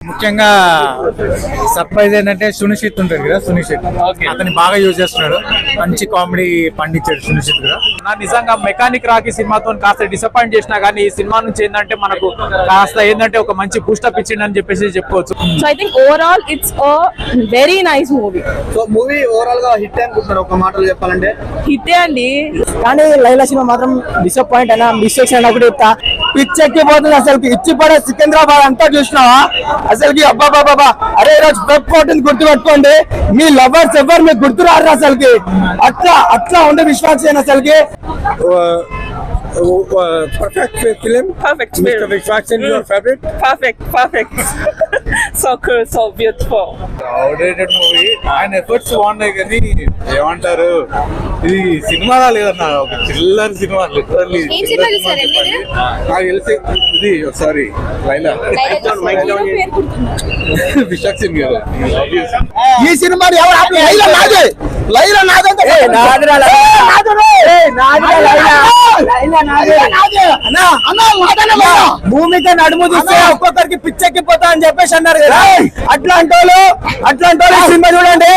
ముఖ్యంగా సర్ప్రైజ్ ఏంటంటే సునిశ్చిత్ ఉంటాడు కదా, సునిశ్చిత్ అతన్ని బాగా యూజ్ చేస్తున్నాడు. మంచి కామెడీ పండించాడు సునిశ్చిత్ కూడా. నిజంగా మెకానిక్ రాకీ సినిమాతో కాస్త డిసప్పాయింట్ చేసినా కానీ ఈ సినిమా నుంచి ఏంటంటే మనకు కాస్త ఏంటంటే ఒక మంచి బూస్టప్ ఇచ్చిండని చెప్పేసి చెప్పుకోవచ్చు. So I think overall it's a very nice movie. So movie overall గా హిట్ అనుకుంటున్నారు ఒక మాటలో చెప్పాలంటే? హిట్టే అండి. కానీ లైలా సినిమా మాత్రం డిసప్పాయింట్ అయినా మిస్టేక్స్ అయినా ఒకటి చెప్తా. పిచ్చెక్కిపోతుంది అసలుకి. ఇచ్చిపడే సికింద్రాబాద్ అంతా చూసినావా అసలుకి? అబ్బా బాబా, అరే ఈరోజు వెబ్ కోర్టుని గుర్తు పెట్టుకోండి. మీ లవర్స్ ఎవరు మీకు గుర్తు రారు అసలుకి. అట్లా ఉండే విశ్వాసం అసలుకి. Perfect film. Perfect Mr. film. Vishwasan, your favorite? Perfect. So cool, so beautiful. Outdated movie. ఆయన ఎఫర్ట్స్ బాగున్నాయి కానీ ఏమంటారు, ఇది సినిమాలా లేదన్న, ఒక చిల్లర్ సినిమా. లిటరల్లీ నాకు తెలిసి ఇది సారీ లైలా విశాఖన్ గారు. ఈ సినిమా లైలా నాదంటే భూమికి నడుము చూస్తే ఒక్కొక్కరికి పిచ్చెక్కిపోతా అని చెప్పేసి అన్నారు కదా. అట్లాంటి వాళ్ళు సినిమా చూడండి.